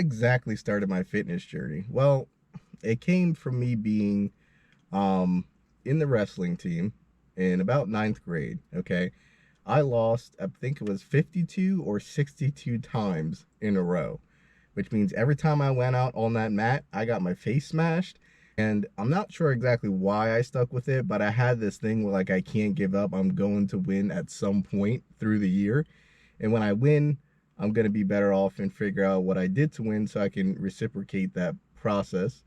exactly started my fitness journey? Well, it came from me being um, in the wrestling team in about ninth grade. Okay. I lost, I think it was 52 or 62 times in a row, which means every time I went out on that mat, I got my face smashed. And I'm not sure exactly why I stuck with it, but I had this thing where, like, I can't give up. I'm going to win at some point through the year. And when I win, I'm going to be better off and figure out what I did to win so I can reciprocate that process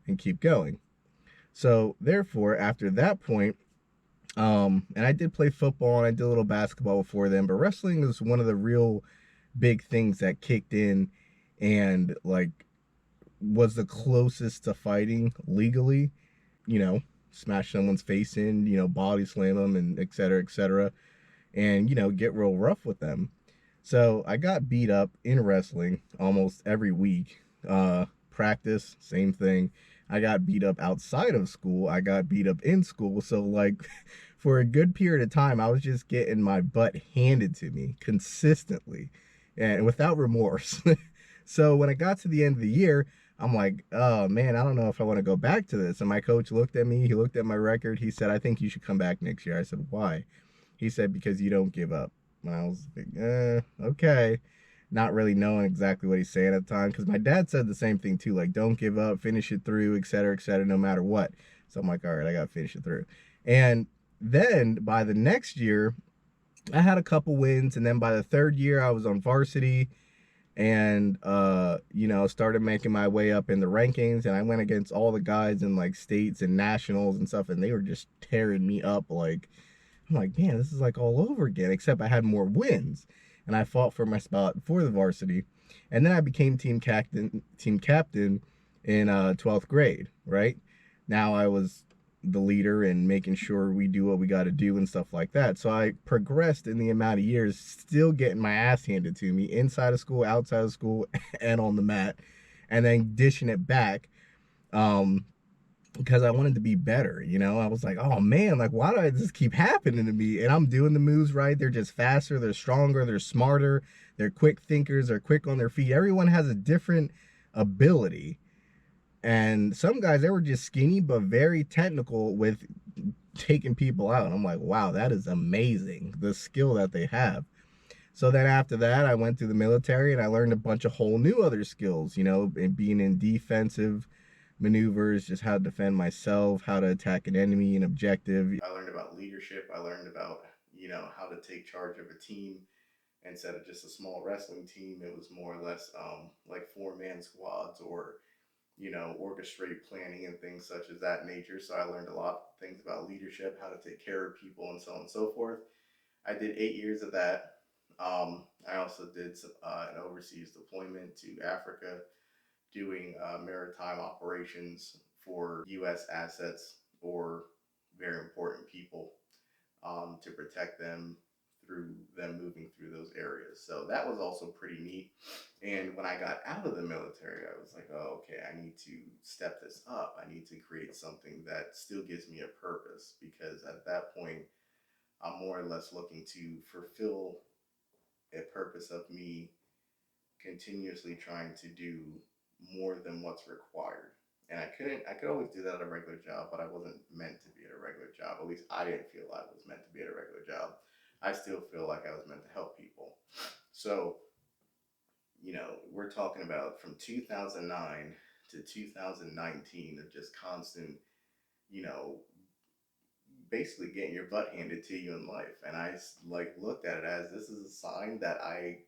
and keep going. So, therefore, after that point, and I did play football and I did a little basketball before then, but wrestling is one of the real big things that kicked in and like was the closest to fighting legally, you know, smash someone's face in, body slam them and et cetera, and, get real rough with them. So I got beat up in wrestling almost every week. Practice, same thing. I got beat up outside of school. I got beat up in school. So, like, for a good period of time, I was just getting my butt handed to me consistently and without remorse. So, when I got to the end of the year, I'm like, oh man, I don't know if I want to go back to this. And my coach looked at me, he looked at my record, he said, I think you should come back next year. I said, why? He said, because you don't give up. And I was like, okay. Not really knowing exactly what he's saying at the time. Because my dad said the same thing too. Like, don't give up, finish it through, et cetera, no matter what. So I'm like, all right, I got to finish it through. And then by the next year, I had a couple wins. And then by the third year, I was on varsity and started making my way up in the rankings, and I went against all the guys in like states and nationals and stuff, and they were just tearing me up. Like, I'm like, man, this is like all over again, except I had more wins. And I fought for my spot for the varsity. And then I became team captain in 12th grade, right? Now I was the leader and making sure we do what we got to do and stuff like that. So I progressed in the amount of years, still getting my ass handed to me inside of school, outside of school, and on the mat, and then dishing it back. Um, because I wanted to be better, I was like, oh man, like why do this keep happening to me? And I'm doing the moves right. They're just faster, they're stronger, they're smarter, they're quick thinkers, they're quick on their feet. Everyone has a different ability. And some guys, they were just skinny but very technical with taking people out. And I'm like, wow, that is amazing, the skill that they have. So then after that, I went through the military and I learned a bunch of whole new other skills, and being in defensive maneuvers, just how to defend myself, how to attack an enemy, an objective. I learned about leadership. I learned about, how to take charge of a team instead of just a small wrestling team. It was more or less like four-man squads or, orchestrate planning and things such as that nature. So I learned a lot of things about leadership, how to take care of people, and so on and so forth. I did 8 years of that. I also did an overseas deployment to Africa, doing maritime operations for U.S. assets or very important people, to protect them through them moving through those areas. So that was also pretty neat. And when I got out of the military, I was like, oh, okay, I need to step this up. I need to create something that still gives me a purpose, because at that point, I'm more or less looking to fulfill a purpose of me continuously trying to do more than what's required. And I could always do that at a regular job, but I wasn't meant to be at a regular job. At least I didn't feel I was meant to be at a regular job. I still feel like I was meant to help people. So, we're talking about from 2009 to 2019 of just constant, you know, basically getting your butt handed to you in life. And I like looked at it as this is a sign that I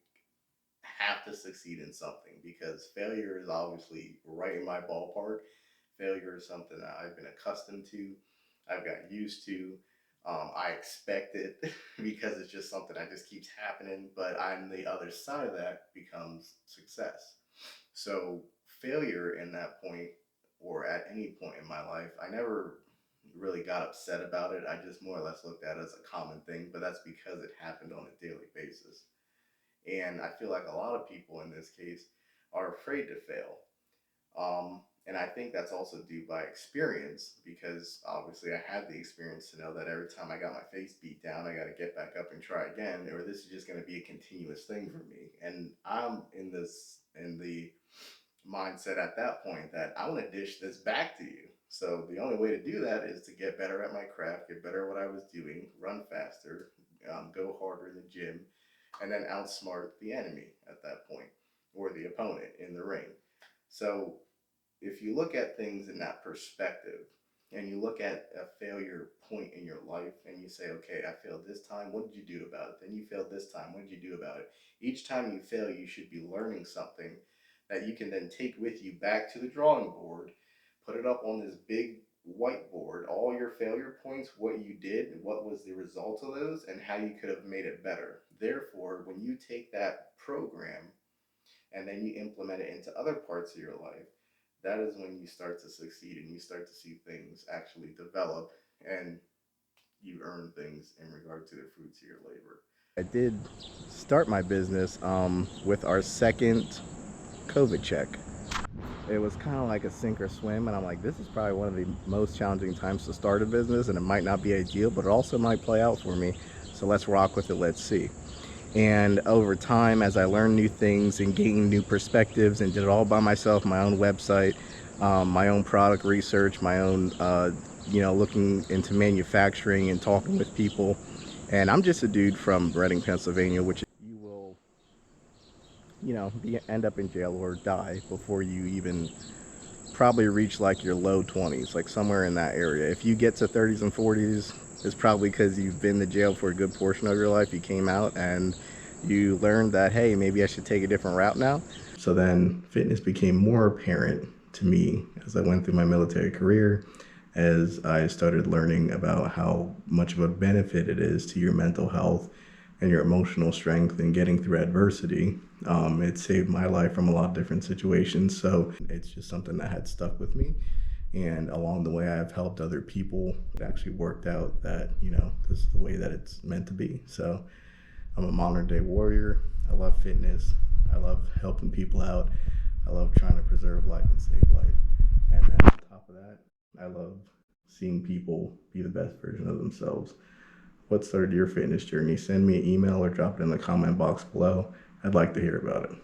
have to succeed in something, because failure is obviously right in my ballpark. Failure is something that I've been accustomed to, I've got used to. I expect it because it's just something that just keeps happening. But on the other side of that becomes success. So failure in that point, or at any point in my life, I never really got upset about it. I just more or less looked at it as a common thing, but that's because it happened on a daily basis. And I feel like a lot of people in this case are afraid to fail. And I think that's also due by experience, because obviously I had the experience to know that every time I got my face beat down, I got to get back up and try again, or this is just going to be a continuous thing for me. And I'm in the mindset at that point that I want to dish this back to you. So the only way to do that is to get better at my craft, get better at what I was doing, run faster, go harder in the gym, and then outsmart the enemy at that point or the opponent in the ring. So if you look at things in that perspective and you look at a failure point in your life and you say, okay, I failed this time, what did you do about it? Then you failed this time, what did you do about it? Each time you fail, you should be learning something that you can then take with you back to the drawing board, put it up on this big whiteboard, all your failure points, what you did, what was the result of those, and how you could have made it better. Therefore, when you take that program and then you implement it into other parts of your life, that is when you start to succeed and you start to see things actually develop and you earn things in regard to the fruits of your labor. I did start my business with our second COVID check. It was kind of like a sink or swim, and I'm like, this is probably one of the most challenging times to start a business, and it might not be ideal, but it also might play out for me. So let's rock with it, let's see. And over time, as I learned new things and gained new perspectives and did it all by myself, my own website, my own product research, my own, looking into manufacturing and talking with people. And I'm just a dude from Reading, Pennsylvania, which you will, end up in jail or die before you even probably reach like your low 20s, like somewhere in that area. If you get to 30s and 40s, it's probably because you've been to jail for a good portion of your life. You came out and you learned that, hey, maybe I should take a different route now. So then fitness became more apparent to me as I went through my military career, as I started learning about how much of a benefit it is to your mental health and your emotional strength and getting through adversity. It saved my life from a lot of different situations. So it's just something that had stuck with me. And along the way, I've helped other people. It actually worked out that, this is the way that it's meant to be. So I'm a modern day warrior. I love fitness. I love helping people out. I love trying to preserve life and save life. And then on top of that, I love seeing people be the best version of themselves. What started your fitness journey? Send me an email or drop it in the comment box below. I'd like to hear about it.